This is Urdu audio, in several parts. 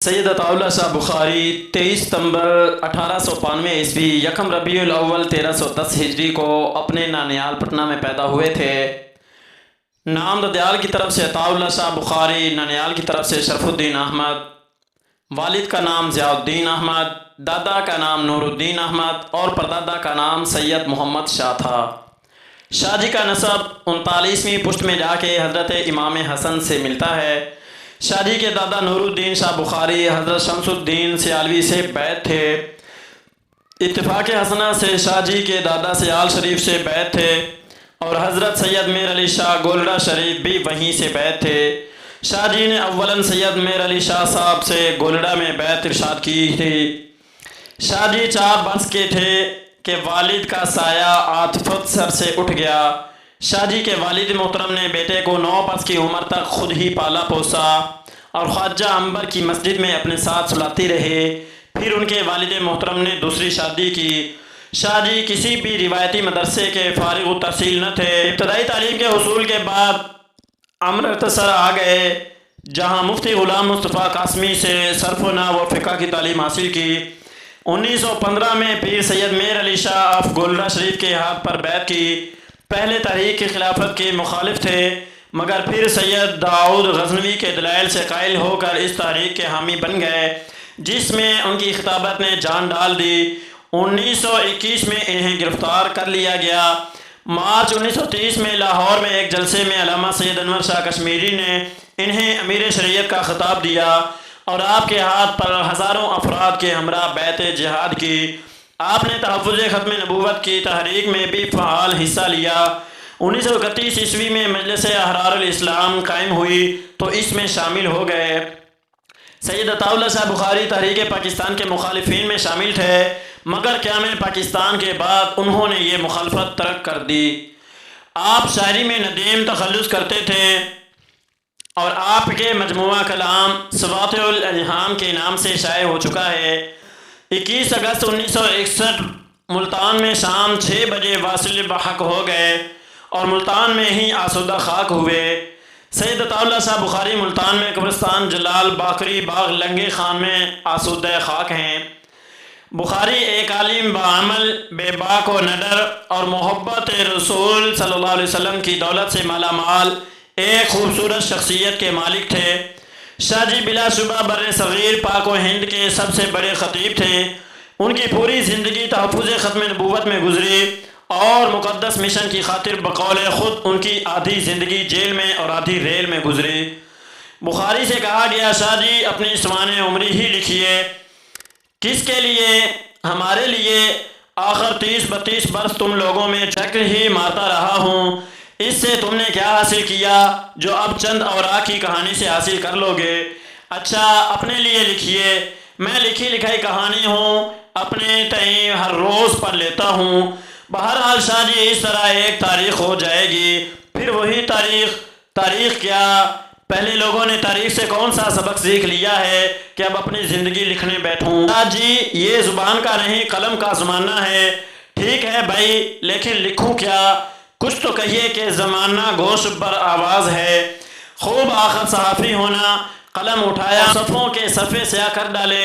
سید عطا اللہ شاہ بخاری 23 ستمبر 1892 عیسوی یکم ربیع الاول 1310 ہجری کو اپنے نانیال پٹنہ میں پیدا ہوئے تھے۔ نام ددیال کی طرف سے عطا اللہ شاہ بخاری، نانیال کی طرف سے شرف الدین احمد۔ والد کا نام ضیاء الدین احمد، دادا کا نام نور الدین احمد اور پردادا کا نام سید محمد شاہ تھا۔ شاہ جی کا نسب 39ویں پشت میں جا کے حضرت امام حسن سے ملتا ہے۔ شاہ جی کے دادا نور الدین شاہ بخاری حضرت شمس الدین سیالوی سے بیعت تھے۔ اتفاق حسنہ سے شاہ جی کے دادا سیال شریف سے بیعت تھے اور حضرت سید میر علی شاہ گولڑا شریف بھی وہیں سے بیعت تھے۔ شاہ جی نے اولاً سید میر علی شاہ صاحب سے گولڑا میں بیعت ارشاد کی تھی۔ شاہ جی 4 برس کے تھے کہ والد کا سایہ عاطفت سر سے اٹھ گیا۔ شاہ جی کے والد محترم نے بیٹے کو 9 برس کی عمر تک خود ہی پالا پوسا اور خواجہ عنبر کی مسجد میں اپنے ساتھ سلاتے رہے۔ پھر ان کے والد محترم نے دوسری شادی کی۔ شاہ جی کسی بھی روایتی مدرسے کے فارغ التحصیل نہ تھے۔ ابتدائی تعلیم کے حصول کے بعد امرتسر آ گئے، جہاں مفتی غلام مصطفیٰ قاسمی سے صرف و نحو و فقہ کی تعلیم حاصل کی۔ 1915 میں پیر سید میر علی شاہ آف گولڑا شریف کے ہاتھ پر بیعت کی۔ پہلے تحریک کی خلافت کے مخالف تھے، مگر پھر سید داؤد غزنوی کے دلائل سے قائل ہو کر اس تحریک کے حامی بن گئے، جس میں ان کی خطابت نے جان ڈال دی۔ 1921 میں انہیں گرفتار کر لیا گیا۔ مارچ 1930 میں لاہور میں ایک جلسے میں علامہ سید انور شاہ کشمیری نے انہیں امیر شریعت کا خطاب دیا اور آپ کے ہاتھ پر ہزاروں افراد کے ہمراہ بیعت جہاد کی۔ آپ نے تحفظ ختم نبوت کی تحریک میں بھی فعال حصہ لیا۔ 1931 عیسوی میں مجلس احرار الاسلام قائم ہوئی تو اس میں شامل ہو گئے۔ سید عطا اللہ شاہ بخاری تحریک پاکستان کے مخالفین میں شامل تھے، مگر قیام پاکستان کے بعد انہوں نے یہ مخالفت ترک کر دی۔ آپ شاعری میں ندیم تخلص کرتے تھے اور آپ کے مجموعہ کلام سواطع الاجہام کے نام سے شائع ہو چکا ہے۔ 21 اگست 1961 ملتان میں شام 6 بجے واصل بحق ہو گئے اور ملتان میں ہی آسودہ خاک ہوئے۔ سید عطا اللہ شاہ بخاری ملتان میں قبرستان جلال باقری باغ لنگے خان میں آسودہ خاک ہیں۔ بخاری ایک عالم بعمل، بے باک و نڈر اور محبت رسول صلی اللہ علیہ وسلم کی دولت سے مالا مال ایک خوبصورت شخصیت کے مالک تھے۔ شاہ جی بلا شبہ بر صغیر پاک و ہند کے سب سے بڑے خطیب تھے۔ ان کی پوری زندگی تحفظ ختم نبوت میں گزری اور مقدس مشن کی خاطر بقول خود ان کی آدھی زندگی جیل میں اور آدھی ریل میں گزری۔ بخاری سے کہا گیا، شاہ جی اپنی سوانح عمری ہی لکھیے۔ کس کے لیے؟ ہمارے لیے۔ آخر 30-32 برس تم لوگوں میں چکر ہی مارتا رہا ہوں، اس سے تم نے کیا حاصل کیا جو اب چند اوراق کی کہانی سے حاصل کر لو گے؟ اچھا اپنے لیے لکھیے۔ میں لکھی لکھائی کہانی ہوں، اپنے تئیں ہر روز پڑھ لیتا ہوں۔ بہرحال شاہ جی اس طرح ایک تاریخ ہو جائے گی، پھر وہی تاریخ کیا؟ پہلے لوگوں نے تاریخ سے کون سا سبق سیکھ لیا ہے کہ اب اپنی زندگی لکھنے بیٹھوں؟ شاہ جی یہ زبان کا نہیں قلم کا زمانہ ہے۔ ٹھیک ہے بھائی، لیکن لکھوں کیا؟ کچھ تو کہیے کہ زمانہ گوش بر آواز ہے۔ خوب آخر صحافی ہونا، قلم اٹھایا، صفوں کے صفحے سیاہ کر ڈالے۔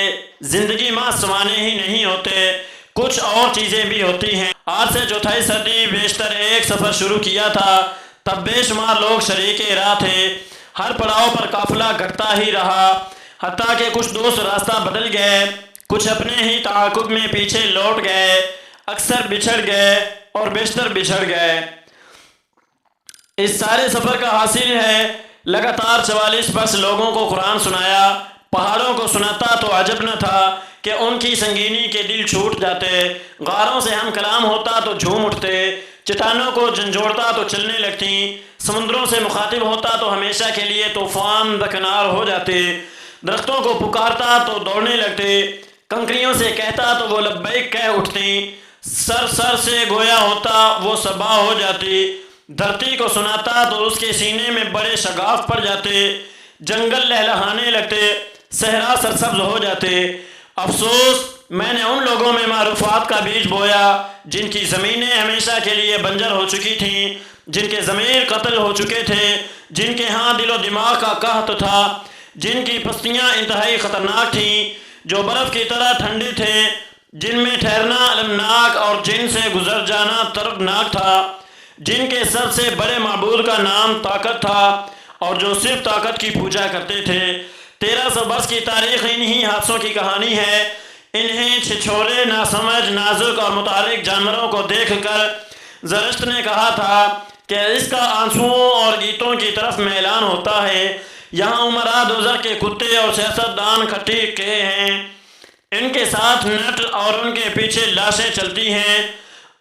زندگی ماں سوانے ہی نہیں ہوتے، کچھ اور چیزیں بھی ہوتی ہیں۔ آج سے چوتھائی صدی بیشتر ایک سفر شروع کیا تھا، تب بے شمار لوگ شریک راہ تھے۔ ہر پڑاؤ پر قافلہ گھٹتا ہی رہا، حتیٰ کہ کچھ دوست راستہ بدل گئے، کچھ اپنے ہی تعاقب میں پیچھے لوٹ گئے، اکثر بچھڑ گئے اور بیشتر بچھڑ گئے۔ اس سارے سفر کا حاصل ہے لگاتار 44 برس لوگوں کو قرآن سنایا۔ پہاڑوں کو سناتا تو عجب نہ تھا کہ ان کی سنگینی کے دل چھوٹ جاتے، غاروں سے ہم کلام ہوتا تو جھوم اٹھتے، چٹانوں کو جھنجھوڑتا تو چلنے لگتی، سمندروں سے مخاطب ہوتا تو ہمیشہ کے لیے طوفان درکنار ہو جاتے، درختوں کو پکارتا تو دوڑنے لگتے، کنکریوں سے کہتا تو وہ لبیک کہہ اٹھتی، سر سے گویا ہوتا وہ صبا ہو جاتی، دھرتی کو سناتا تو اس کے سینے میں بڑے شگاف پڑ جاتے، جنگل لہلہانے لگتے، صحرا سرسبز ہو جاتے۔ افسوس میں نے ان لوگوں میں معروفات کا بیج بویا جن کی زمینیں ہمیشہ کے لیے بنجر ہو چکی تھیں، جن کے ضمیر قتل ہو چکے تھے، جن کے ہاں دل و دماغ کا قحط تھا۔ جن کی پستیاں انتہائی خطرناک تھیں، جو برف کی طرح ٹھنڈے تھے، جن میں ٹھہرنا المناک اور جن سے گزر جانا دردناک تھا، جن کے سب سے بڑے معبود کا نام طاقت تھا اور جو صرف طاقت کی پوجا کرتے تھے۔ 1300 برس کی تاریخ انہی حادثوں کی کہانی ہے۔ انہیں چھچھورے، ناسمجھ، نازک اور متحرک جانوروں کو دیکھ کر زرتشت نے کہا تھا کہ اس کا آنسوؤں اور گیتوں کی طرف میلان ہوتا ہے۔ یہاں امراء دوزخ کے کتے اور سیاستدان کھٹی کے ہیں، ان کے ساتھ نٹ اور ان کے پیچھے لاشیں چلتی ہیں۔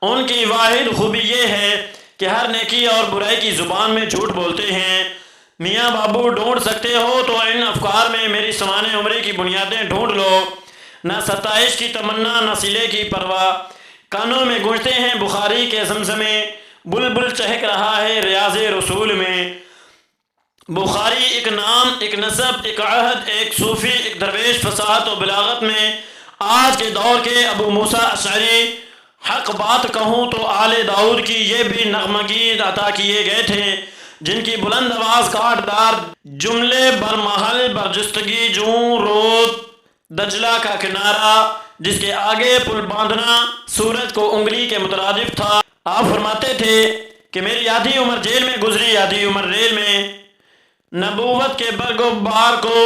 ان کی واحد خوبی یہ ہے کہ ہر نیکی اور برائی کی زبان میں جھوٹ بولتے ہیں۔ میاں بابو ڈھونڈ سکتے ہو تو ان افکار میں میری سوانح عمری کی بنیادیں ڈھونڈ لو۔ نہ ستائش کی تمنا، نہ صلے کی پرواہ، کانوں میں گونجتے ہیں بخاری کے زمزمے، بلبل چہک رہا ہے ریاض رسول میں۔ بخاری ایک نام، ایک نسب، ایک عہد، ایک صوفی، ایک درویش، فصاحت و بلاغت میں آج کے دور کے ابو موسیٰ اشعری۔ حق بات کہوں تو آل داؤد کی یہ بھی نغمگی عطا کیے گئے تھے، جن کی بلند آواز کاٹ دار جملے برمحل برجستگی جوں رود دجلہ کا کنارہ جس کے آگے پل باندھنا سورج کو انگلی کے مترادف تھا۔ آپ فرماتے تھے کہ میری آدھی عمر جیل میں گزری، آدھی عمر ریل میں۔ نبوت کے برگ و بار کو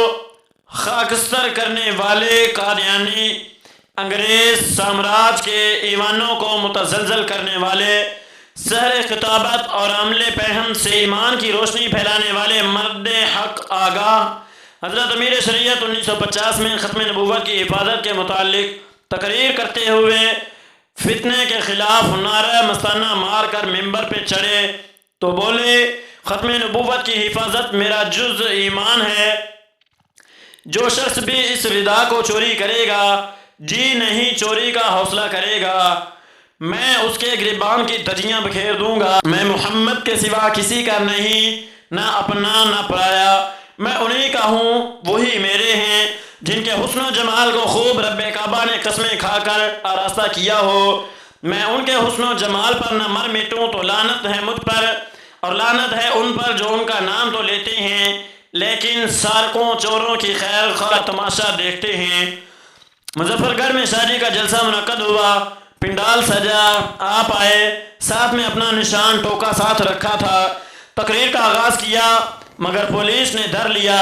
خاکستر کرنے والے قادیانی، انگریز سامراج کے ایوانوں کو متزلزل کرنے والے، سحر خطابت اور عمل پہم سے ایمان کی روشنی پھیلانے والے مرد حق آگاہ حضرت امیر شریعت 1950 میں ختم نبوت کی حفاظت کے متعلق تقریر کرتے ہوئے فتنے کے خلاف نعرہ مستانہ مار کر ممبر پہ چڑھے تو بولے، ختم نبوت کی حفاظت میرا جز ایمان ہے۔ جو شخص بھی اس ردا کو چوری کرے گا، جی نہیں چوری کا حوصلہ کرے گا، میں اس کے گریبان کی دھجیاں بکھیر دوں گا۔ میں محمد کے سوا کسی کا نہیں، نہ اپنا نہ پرایا، میں انہی کا ہوں، وہی میرے ہیں، جن کے حسن و جمال کو خوب رب کعبہ نے قسمیں کھا کر آراستہ کیا ہو۔ میں ان کے حسن و جمال پر نہ مر مٹوں تو لعنت ہے مجھ پر، اور لعنت ہے ان پر جو ان کا نام تو لیتے ہیں لیکن سارقوں چوروں کی خیر خواہ تماشا دیکھتے ہیں۔ مظفر گڑھ میں شادی کا جلسہ منعقد ہوا، پنڈال سجا، آپ آئے، ساتھ میں اپنا نشان ٹوکا ساتھ رکھا تھا۔ تقریر کا آغاز کیا مگر پولیس نے دھر لیا۔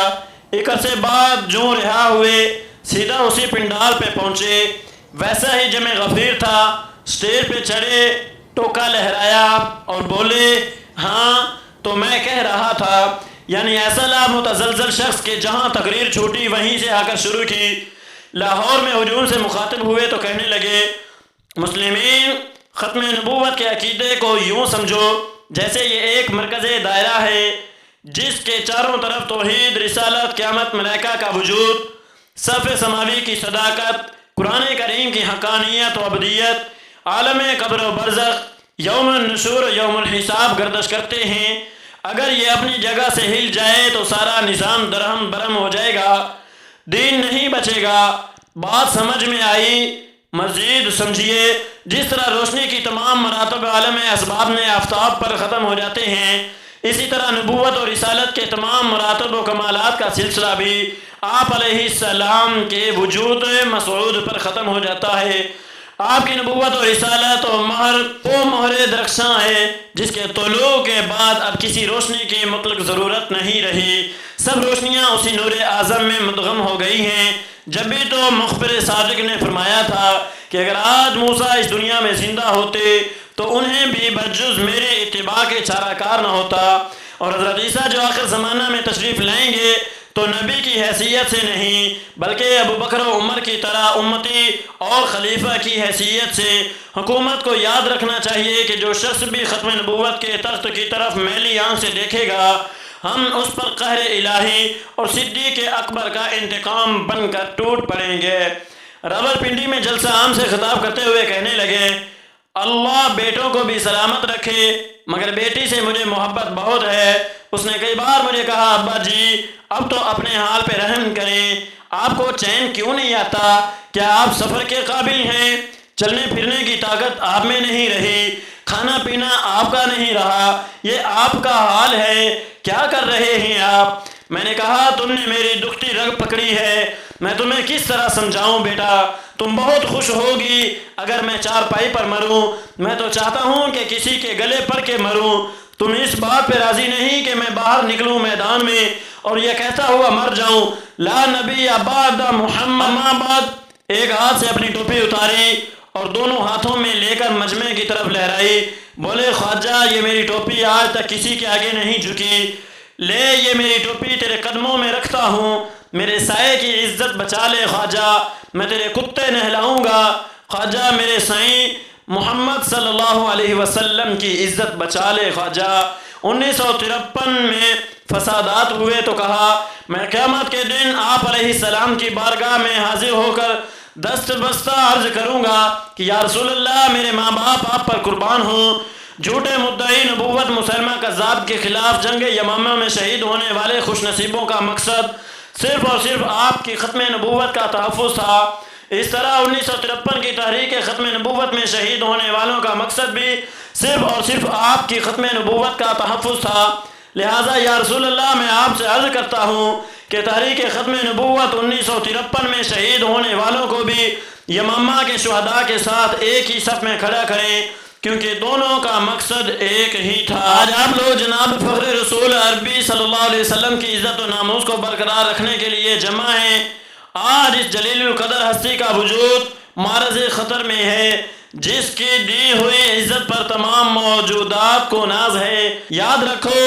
ایک عرصے بعد جوں رہا ہوئے سیدھا اسی پنڈال پہ پہنچے، ویسا ہی جمع غفیر تھا۔ سٹیج پہ چڑھے، ٹوکا لہرایا اور بولے، ہاں تو میں کہہ رہا تھا، یعنی ایسا لا متزلزل شخص کہ جہاں تقریر چھوٹی وہیں سے آ کر شروع کی۔ لاہور میں ہجوم سے مخاطب ہوئے تو کہنے لگے، مسلمین ختم نبوت کے عقیدے کو یوں سمجھو جیسے یہ ایک مرکز دائرہ ہے جس کے چاروں طرف توحید، رسالت، قیامت، ملائکہ کا وجود، صف سماوی کی صداقت، قرآن کریم کی حقانیت و ابدیت، عالم قبر و برزخ، یوم النشور و یوم الحساب گردش کرتے ہیں۔ اگر یہ اپنی جگہ سے ہل جائے تو سارا نظام درہم برہم ہو جائے گا، دین نہیں بچے گا۔ بات سمجھ میں آئی؟ مزید سمجھیے، جس طرح روشنی کی تمام مراتب عالم اسباب میں آفتاب پر ختم ہو جاتے ہیں، اسی طرح نبوت اور رسالت کے تمام مراتب و کمالات کا سلسلہ بھی آپ علیہ السلام کے وجود مسعود پر ختم ہو جاتا ہے۔ آپ کی نبوت اور رسالت و مہر وہ مہر درخشاں ہے جس کے طلوع کے بعد اب کسی روشنی کی مطلق ضرورت نہیں رہی، سب روشنیاں اسی نور اعظم میں مدغم ہو گئی ہیں۔ جب بھی تو مخبر صادق نے فرمایا تھا کہ اگر آج موسیٰ اس دنیا میں زندہ ہوتے تو انہیں بھی بجز میرے اتباع کے چارہ کار نہ ہوتا، اور حضرت عیسیٰ جو آخر زمانہ میں تشریف لائیں گے تو نبی کی حیثیت سے نہیں بلکہ ابو بکر و عمر کی طرح امتی اور خلیفہ کی حیثیت سے۔ حکومت کو یاد رکھنا چاہیے کہ جو شخص بھی ختم نبوت کے تخت کی طرف میلی آنکھ سے دیکھے گا، ہم اس پر قہر الہی اور صدیق اکبر کا انتقام بن کر ٹوٹ پڑیں گے۔ راولپنڈی میں جلسہ عام سے خطاب کرتے ہوئے کہنے لگے، اللہ بیٹوں کو بھی سلامت رکھے، مگر بیٹی سے مجھے محبت بہت ہے۔ اس نے کئی بار مجھے کہا، ابا جی اب تو اپنے حال پہ رحم کریں، آپ کو چین کیوں نہیں آتا؟ کیا آپ سفر کے قابل ہیں؟ چلنے پھرنے کی طاقت آپ میں نہیں رہی، کھانا پینا آپ کا نہیں رہا، یہ آپ کا حال ہے، کیا کر رہے ہیں آپ؟ میں نے کہا تم نے میری دکھتی رگ پکڑی ہے، میں تمہیں کس طرح سمجھاؤں بیٹا، تم بہت خوش ہوگی اگر میں چارپائی پر مروں، میں تو چاہتا ہوں کہ کسی کے گلے پڑ کے مروں، تم اس بات پہ راضی نہیں کہ میں باہر نکلوں میدان میں اور یہ کہتا ہوا مر جاؤں لا نبی بعد محمد اما بعد۔ ایک ہاتھ سے اپنی ٹوپی اتاری اور دونوں ہاتھوں میں لے کر مجمع کی طرف لہرائی، بولے خواجہ یہ میری ٹوپی آج تک کسی کے آگے نہیں جھکی، لے یہ میری ٹوپی تیرے قدموں میں رکھتا ہوں، میرے سائے کی عزت بچا لے خواجہ، میں تیرے کتے نہلاؤں گا، خواجہ میرے سائیں محمد صلی اللہ علیہ وسلم کی عزت بچا لے خواجہ۔ 1953 میں فسادات ہوئے تو کہا میں قیامت کے دن آپ علیہ السلام کی بارگاہ میں حاضر ہو کر دست بستہ عرض کروں گا کہ یا رسول اللہ میرے ماں باپ آپ پر قربان ہوں، جھوٹے مدعی نبوت مسلمہ کذاب کے خلاف جنگ یمامہ میں شہید ہونے والے خوش نصیبوں کا مقصد صرف اور صرف آپ کی ختم نبوت کا تحفظ تھا۔ اس طرح 1953 کی تحریک ختم نبوت میں شہید ہونے والوں کا مقصد بھی صرف اور صرف آپ کی ختم نبوت کا تحفظ تھا، لہٰذا یا رسول اللہ میں آپ سے عرض کرتا ہوں کہ تحریک ختم نبوت 1953 میں شہید ہونے والوں کو بھی یمامہ کے شہداء کے ساتھ ایک ہی صف میں کھڑا کریں، کیونکہ دونوں کا مقصد ایک ہی تھا۔ آج آپ لوگ جناب فخر رسول عربی صلی اللہ علیہ وسلم کی عزت و ناموس کو برقرار رکھنے کے لیے جمع ہیں۔ آج اس جلیل القدر ہستی کا وجود معرض خطر میں ہے، جس کی دی ہوئی عزت پر تمام موجودات کو ناز ہے۔ یاد رکھو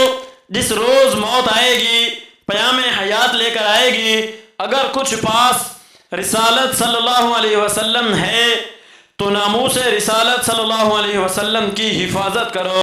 جس روز موت آئے گی پیام حیات لے کر آئے گی، اگر کچھ پاس رسالت صلی اللہ علیہ وسلم ہے تو ناموس رسالت صلی اللہ علیہ وسلم کی حفاظت کرو۔